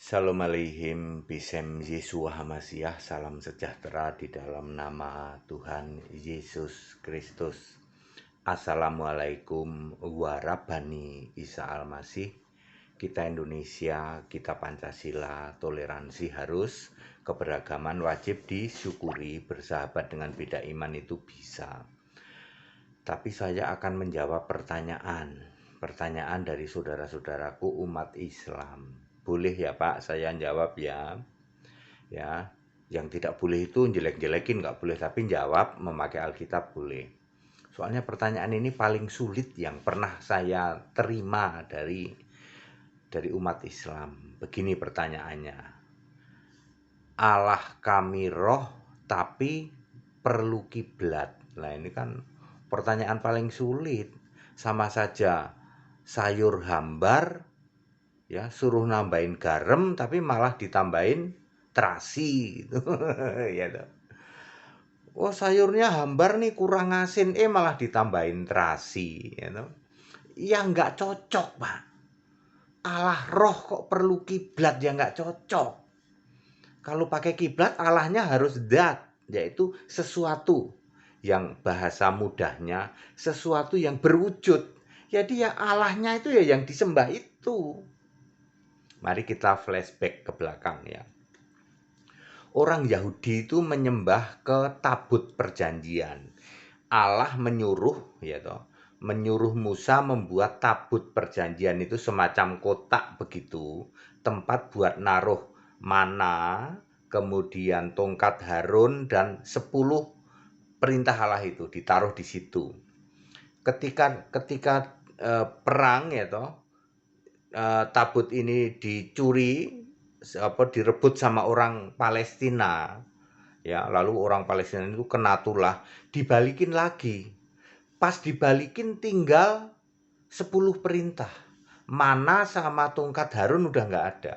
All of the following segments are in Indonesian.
Shalom aleihim, bisem Yesua Hamasiah, salam sejahtera di dalam nama Tuhan Yesus Kristus. Assalamualaikum warabani Isa Al-Masih. Kita Indonesia, kita Pancasila, toleransi harus, keberagaman wajib disyukuri, bersahabat dengan beda iman itu bisa. Tapi saya akan menjawab pertanyaan dari saudara-saudaraku umat Islam. Boleh ya Pak, saya jawab ya. Ya, yang tidak boleh itu jelek-jelekin nggak boleh, tapi jawab memakai Alkitab boleh. Soalnya pertanyaan ini paling sulit yang pernah saya terima dari umat Islam. Begini pertanyaannya. Allah kami roh tapi perlu kiblat. Nah, ini kan pertanyaan paling sulit. Sama saja sayur hambar ya suruh nambahin garam tapi malah ditambahin terasi gitu. Ya toh. Oh, sayurnya hambar nih kurang asin, malah ditambahin terasi ya toh. Ya nggak cocok Pak. Allah roh kok perlu kiblat, ya nggak cocok. Kalau pakai kiblat Allahnya harus dat, yaitu sesuatu yang bahasa mudahnya sesuatu yang berwujud. Jadi ya Allahnya itu ya yang disembah itu. Mari kita flashback ke belakang ya. Orang Yahudi itu menyembah ke tabut perjanjian. Allah menyuruh ya toh, menyuruh Musa membuat tabut perjanjian itu semacam kotak begitu, tempat buat naruh mana, kemudian tongkat Harun dan 10 perintah Allah itu ditaruh di situ. Ketika perang ya toh, tabut ini dicuri, direbut sama orang Palestina ya, lalu orang Palestina itu kena tulah, dibalikin lagi. Pas dibalikin tinggal 10 perintah, mana sama tongkat Harun udah nggak ada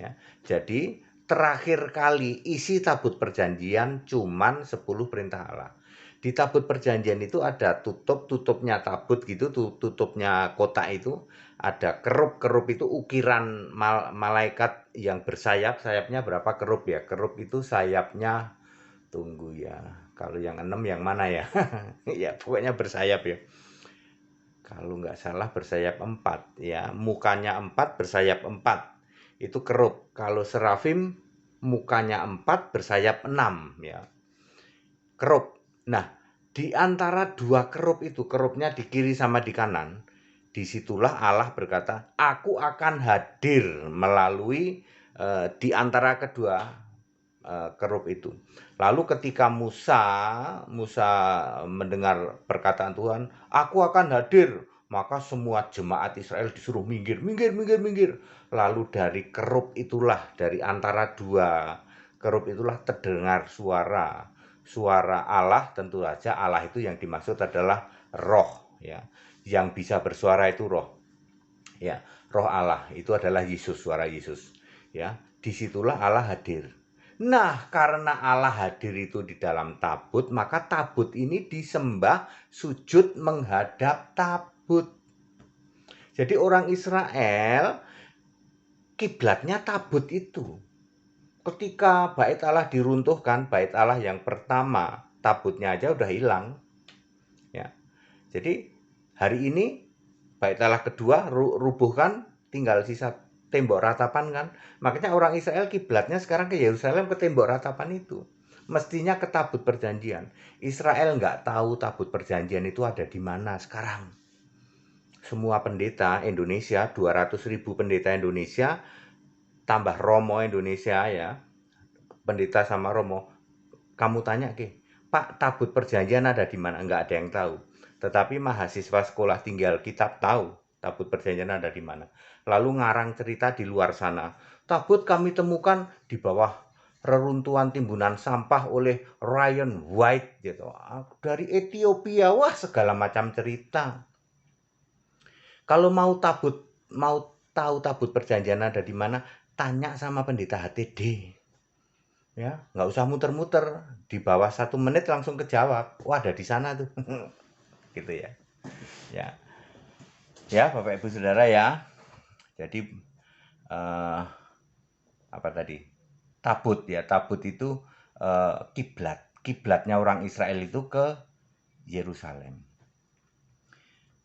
ya. Jadi terakhir kali isi tabut perjanjian cuman 10 perintah Allah. Di tabut perjanjian itu ada tutupnya tabut gitu, tutupnya kotak itu ada kerup itu ukiran malaikat yang bersayap. Sayapnya berapa kerup ya? Kerup itu sayapnya, tunggu ya, kalau yang 6 yang mana ya? Ya pokoknya bersayap ya. Kalau nggak salah bersayap 4 ya, mukanya 4, bersayap 4. Itu kerup. Kalau serafim mukanya 4, bersayap 6 ya. Kerup. Nah, di antara dua kerup itu, kerupnya di kiri sama di kanan, disitulah Allah berkata, aku akan hadir melalui di antara kedua kerup itu. Lalu ketika Musa mendengar perkataan Tuhan, aku akan hadir, maka semua jemaat Israel disuruh minggir. Lalu dari kerup itulah, dari antara dua kerup itulah terdengar suara Allah. Tentu saja Allah itu yang dimaksud adalah roh ya. Yang bisa bersuara itu roh. Ya, roh Allah itu adalah Yesus, suara Yesus. Ya, disitulah Allah hadir. Nah, karena Allah hadir itu di dalam tabut, maka tabut ini disembah, sujud menghadap tabut. Jadi orang Israel kiblatnya tabut itu. Ketika bait Allah diruntuhkan, bait Allah yang pertama, tabutnya aja udah hilang. Ya. Jadi hari ini bait Allah kedua rubuhkan, tinggal sisa tembok ratapan kan. Makanya orang Israel kiblatnya sekarang ke Yerusalem, ke tembok ratapan itu. Mestinya ke tabut perjanjian. Israel nggak tahu tabut perjanjian itu ada di mana sekarang. Semua pendeta Indonesia, 200.000 pendeta Indonesia, tambah Romo Indonesia ya, pendeta sama Romo, kamu tanya ke, Pak, tabut perjanjian ada di mana? Nggak ada yang tahu. Tetapi mahasiswa sekolah tinggi Alkitab tahu tabut perjanjian ada di mana. Lalu ngarang cerita di luar sana. Tabut kami temukan di bawah reruntuhan timbunan sampah oleh Ryan White gitu. Dari Ethiopia, wah segala macam cerita. Kalau mau tahu tabut perjanjian ada di mana, tanya sama pendeta HTD. Ya, nggak usah muter-muter, di bawah 1 menit langsung kejawab. Wah, ada di sana tuh. Gitu ya. Ya. Ya, Bapak Ibu Saudara ya. Jadi apa tadi? Tabut ya, tabut itu kiblat. Kiblatnya orang Israel itu ke Yerusalem.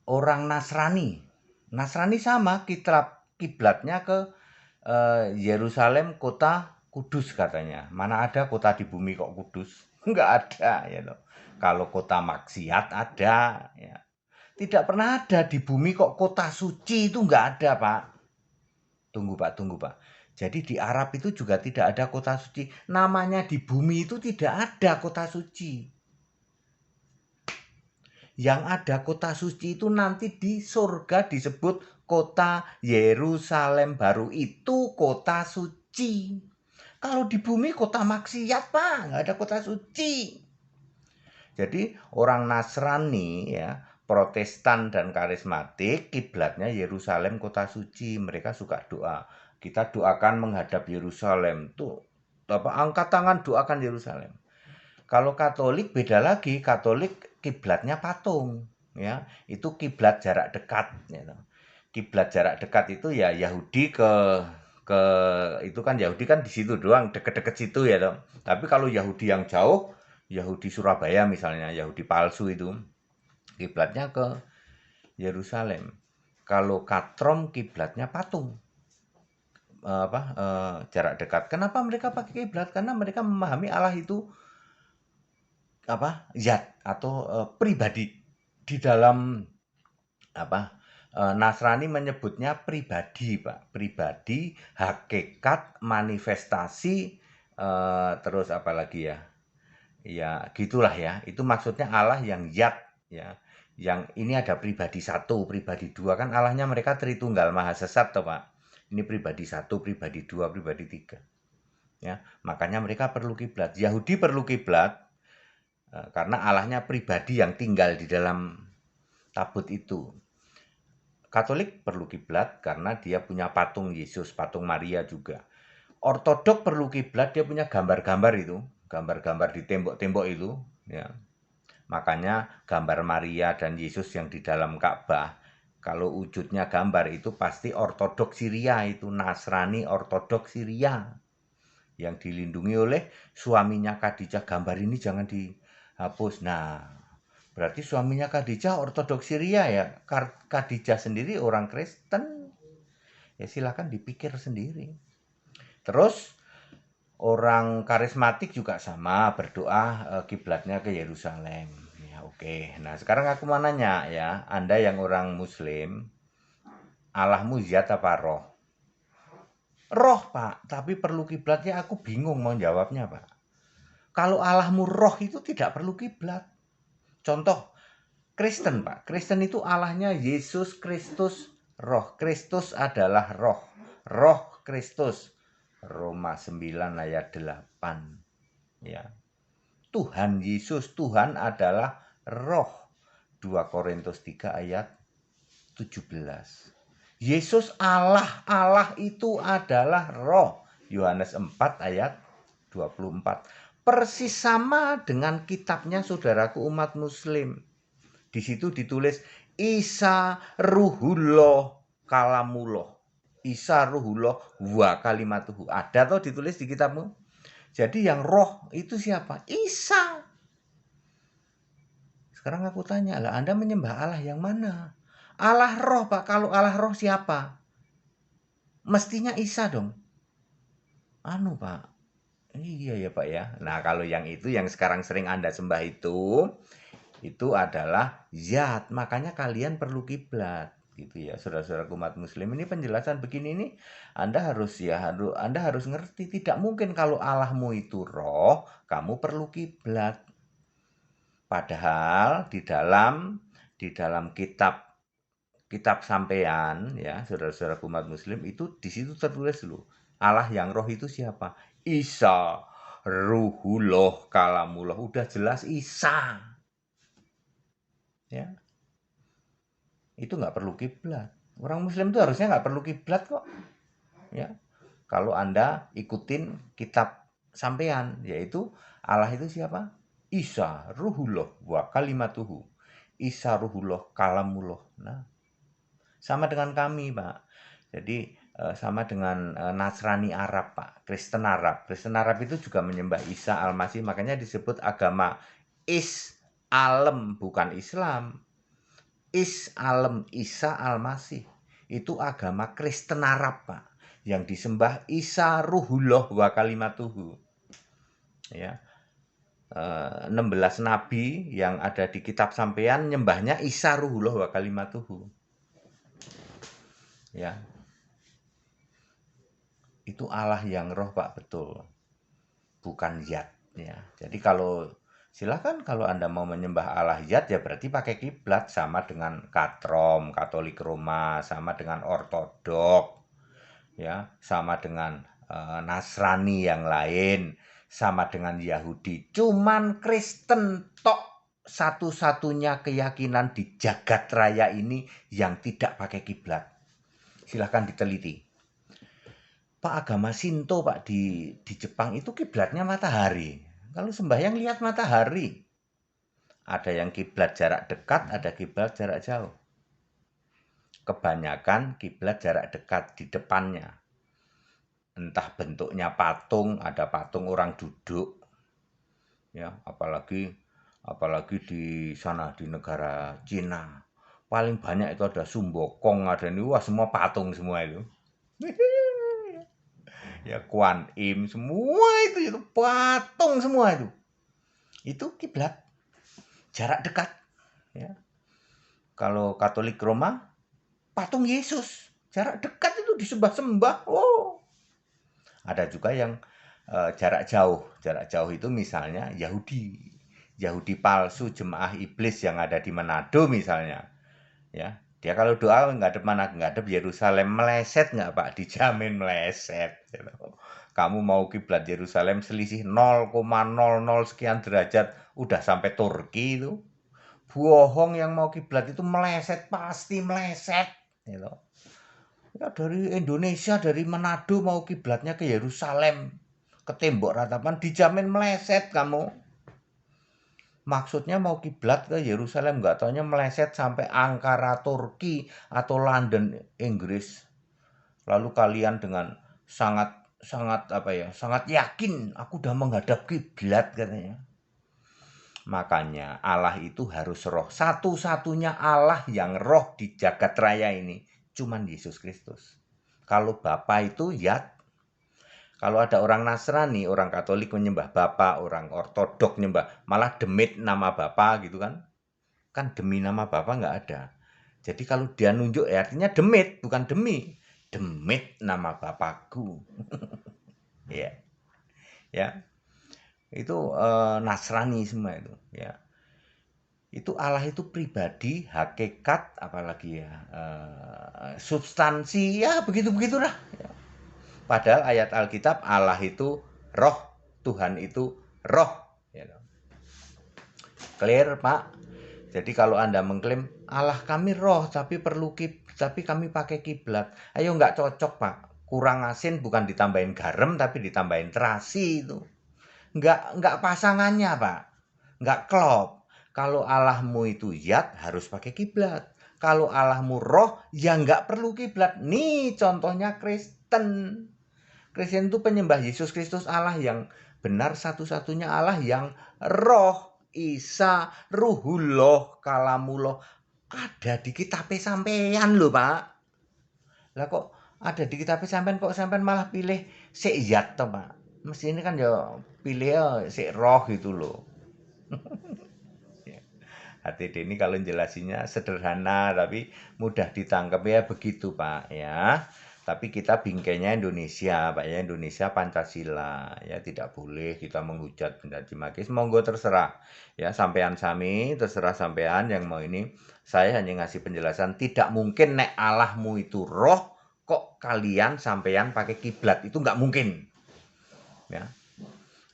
Orang Nasrani, Nasrani sama kiblatnya ke Yerusalem, kota Kudus katanya. Mana ada kota di bumi kok Kudus? Enggak ada ya loh. Kalau kota maksiat ada ya. Tidak pernah ada di bumi kok kota suci, itu enggak ada, Pak. Tunggu, Pak, tunggu, Pak. Jadi di Arab itu juga tidak ada kota suci. Namanya di bumi itu tidak ada kota suci. Yang ada kota suci itu nanti di surga disebut kota Yerusalem baru, itu kota suci. Kalau di bumi kota maksiat, Pak, nggak ada kota suci. Jadi orang Nasrani ya, Protestan dan karismatik, kiblatnya Yerusalem kota suci. Mereka suka doa. Kita doakan menghadap Yerusalem. Tuh apa, angkat tangan doakan Yerusalem. Kalau Katolik beda lagi. Katolik kiblatnya patung ya. Itu kiblat jarak dekat ya. Kiblat jarak dekat itu ya Yahudi ke itu kan, Yahudi kan di situ doang, deket-deket situ ya toh. Tapi kalau Yahudi yang jauh, Yahudi Surabaya misalnya, Yahudi palsu itu kiblatnya ke Yerusalem. Kalau Katrom kiblatnya patung, jarak dekat. Kenapa mereka pakai kiblat? Karena mereka memahami Allah itu zat atau pribadi. Di dalam Nasrani menyebutnya pribadi, Pak. Pribadi, hakikat, manifestasi, terus apa lagi ya? Ya, gitulah ya. Itu maksudnya Allah yang zat ya. Yang ini ada pribadi satu, pribadi dua, kan Allahnya mereka Tritunggal Maha Sesat toh, Pak. Ini pribadi satu, pribadi dua, pribadi tiga. Ya, makanya mereka perlu kiblat. Yahudi perlu kiblat karena Allahnya pribadi yang tinggal di dalam tabut itu. Katolik perlu kiblat karena dia punya patung Yesus, patung Maria juga. Ortodok perlu kiblat, dia punya gambar-gambar itu, gambar-gambar di tembok-tembok itu, ya. Makanya gambar Maria dan Yesus yang di dalam Ka'bah, kalau wujudnya gambar itu pasti ortodok Syria, itu Nasrani ortodok Syria yang dilindungi oleh suaminya Khadijah. Gambar ini jangan dihapus. Nah, berarti suaminya Khadijah ortodok Syria ya. Khadijah sendiri orang Kristen. Ya silakan dipikir sendiri. Terus orang karismatik juga sama, berdoa kiblatnya ke Yerusalem. Ya oke. Nah, sekarang aku mau nanya ya, Anda yang orang Muslim, Allahmu zat apa roh? Roh, Pak, tapi perlu kiblatnya. Aku bingung mau jawabnya, Pak. Kalau Allahmu roh itu tidak perlu kiblat. Contoh, Kristen, Pak. Kristen itu Allahnya Yesus Kristus roh. Kristus adalah roh. Roh Kristus. Roma 9 ayat 8. Ya. Tuhan Yesus, Tuhan adalah roh. 2 Korintus 3 ayat 17. Yesus Allah, Allah itu adalah roh. Yohanes 4 ayat 24. Persis sama dengan kitabnya saudaraku umat muslim. Di situ ditulis Isa Ruhullah Kalamullah. Isa Ruhullah wa kalimatuhu. Ada toh ditulis di kitabmu? Jadi yang roh itu siapa? Isa. Sekarang aku tanya, lah Anda menyembah Allah yang mana? Allah roh, Pak. Kalau Allah roh siapa? Mestinya Isa dong. Pak. Iya ya, Pak ya. Nah, kalau yang itu yang sekarang sering Anda sembah itu adalah zat. Makanya kalian perlu kiblat gitu ya, saudara-saudara umat muslim. Ini penjelasan begini nih, Anda harus ngerti. Tidak mungkin kalau Allahmu itu roh, kamu perlu kiblat. Padahal di dalam kitab sampean ya, saudara-saudara umat muslim, itu di situ tertulis dulu. Allah yang roh itu siapa? Isa Ruhullah Kalamullah. Udah jelas Isa. Ya. Itu nggak perlu kiblat. Orang muslim itu harusnya nggak perlu kiblat kok. Ya. Kalau Anda ikutin kitab sampean, yaitu Allah itu siapa? Isa Ruhullah wa kalimatuhu. Isa Ruhullah Kalamullah. Nah, sama dengan kami, Pak. Jadi sama dengan Nasrani Arab, Pak. Kristen Arab. Kristen Arab itu juga menyembah Isa Al-Masih, makanya disebut agama Is-Alem, bukan Islam. Is-Alem, Isa Al-Masih. Itu agama Kristen Arab, Pak. Yang disembah Isa Ruhullah wa kalimatuhu. Ya. 16 nabi yang ada di kitab sampean nyembahnya Isa Ruhullah wa kalimatuhu. Ya. Itu Allah yang roh, Pak, betul. Bukan zat, ya. Jadi silakan kalau Anda mau menyembah Allah zat, ya berarti pakai kiblat, sama dengan Katrom, Katolik Roma, sama dengan Ortodok, ya, sama dengan Nasrani yang lain, sama dengan Yahudi. Cuman Kristen tok satu-satunya keyakinan di jagat raya ini yang tidak pakai kiblat. Silahkan diteliti. Pak, agama Shinto, Pak, di Jepang itu kiblatnya matahari. Kalau sembahyang lihat matahari. Ada yang kiblat jarak dekat, ada kiblat jarak jauh. Kebanyakan kiblat jarak dekat di depannya. Entah bentuknya patung, ada patung orang duduk. Ya, apalagi di sana di negara Cina. Paling banyak itu ada Sumbokong, ada ini, wah semua patung semua itu. Ya, Kuan Im, semua itu patung semua itu. Itu kiblat jarak dekat, ya. Kalau Katolik Roma, patung Yesus jarak dekat itu disembah-sembah. Oh, ada juga yang jarak jauh. Jarak jauh itu misalnya Yahudi palsu, jemaah iblis yang ada di Manado misalnya, ya. Dia kalau doa ngadep Yerusalem, meleset nggak, Pak? Dijamin meleset. Gitu. Kamu mau kiblat Yerusalem selisih 0,00 sekian derajat, udah sampai Turki itu. Bohong, yang mau kiblat itu meleset, pasti meleset. Gitu. Ya, dari Indonesia, dari Manado mau kiblatnya ke Yerusalem, ke tembok ratapan, dijamin meleset kamu. Maksudnya mau kiblat ke Yerusalem, nggak taunya meleset sampai Ankara Turki atau London Inggris. Lalu kalian dengan sangat yakin, aku udah menghadap kiblat katanya. Makanya Allah itu harus roh. Satu-satunya Allah yang roh di jagat raya ini cuman Yesus Kristus. Kalau Bapa itu yat. Kalau ada orang Nasrani, orang Katolik menyembah Bapa, orang Ortodok menyembah malah demit nama Bapa gitu kan. Kan demi nama Bapa nggak ada. Jadi kalau dia nunjuk, ya artinya demit, bukan demi. Demit nama Bapakku. Ya. Ya. Itu Nasrani semua itu, ya. Itu Allah itu pribadi, hakikat, apalagi ya, substansi, ya begitu-begitulah. Ya. Padahal ayat Alkitab Allah itu roh, Tuhan itu roh. Ya. Clear, Pak? Jadi kalau Anda mengklaim Allah kami roh tapi kami pakai kiblat, ayo nggak cocok, Pak. Kurang asin bukan ditambahin garam tapi ditambahin terasi itu. Nggak pasangannya, Pak. Nggak klop. Kalau Allahmu itu yat harus pakai kiblat. Kalau Allahmu roh ya nggak perlu kiblat. Nih contohnya Kristen. Kristen itu penyembah Yesus Kristus, Allah yang benar, satu-satunya Allah yang roh, Isa, Ruhullah, Kalamullah. Ada di kitab sampean loh, Pak. Lah kok ada di kitab sampean, kok sampean malah pilih sik zat toh, Pak. Mesti ini kan ya pilih ya sik roh gitu loh. HTD ini kalau jelasinnya sederhana tapi mudah ditangkap, ya begitu, Pak, ya. Tapi kita bingkainya Indonesia, Pak, ya. Indonesia Pancasila, ya. Tidak boleh kita menghujat, mencaci maki. Monggo terserah, ya. Sampean sami, terserah sampean yang mau ini. Saya hanya ngasih penjelasan, tidak mungkin nek Allahmu itu roh, kok kalian sampean pakai kiblat, itu nggak mungkin, ya.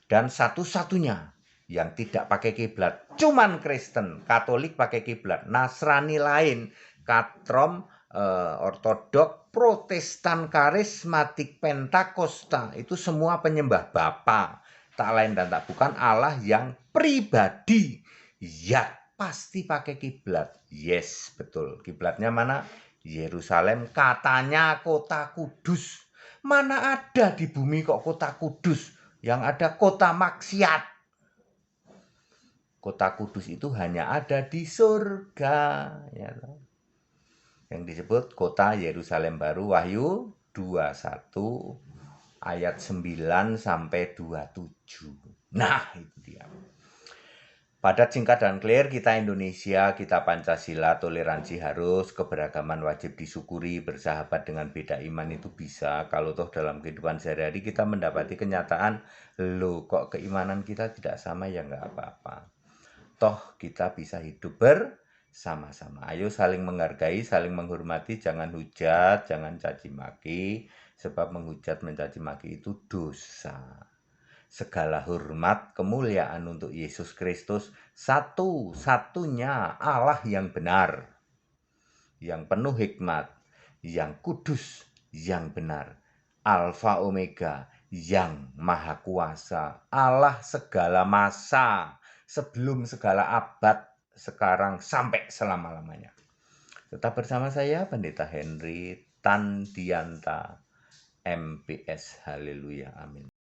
Dan satu-satunya yang tidak pakai kiblat cuman Kristen. Katolik pakai kiblat, Nasrani lain, Katrom, Ortodok, Protestan, Karismatik, Pentakosta, itu semua penyembah Bapa, tak lain dan tak bukan Allah yang pribadi. Ya, pasti pakai kiblat. Yes, betul. Kiblatnya mana? Yerusalem katanya kota kudus. Mana ada di bumi kok kota kudus? Yang ada kota maksiat. Kota kudus itu hanya ada di surga. Ya. Yang disebut kota Yerusalem baru, Wahyu 21 ayat 9 sampai 27. Nah, itu dia. Padat, singkat, dan clear. Kita Indonesia, kita Pancasila, toleransi harus, keberagaman wajib disyukuri, bersahabat dengan beda iman itu bisa. Kalau toh dalam kehidupan sehari-hari kita mendapati kenyataan, loh kok keimanan kita tidak sama, ya nggak apa-apa. Toh kita bisa hidup bersama-sama. Ayo saling menghargai, saling menghormati, jangan hujat, jangan caci maki, sebab menghujat mencaci maki itu dosa. Segala hormat, kemuliaan untuk Yesus Kristus, satu-satunya Allah yang benar, yang penuh hikmat, yang kudus, yang benar, Alfa Omega, yang maha kuasa, Allah segala masa, sebelum segala abad, sekarang sampai selama-lamanya. Tetap bersama saya, Pendeta Henry Tandianta, MPS. Haleluya, amin.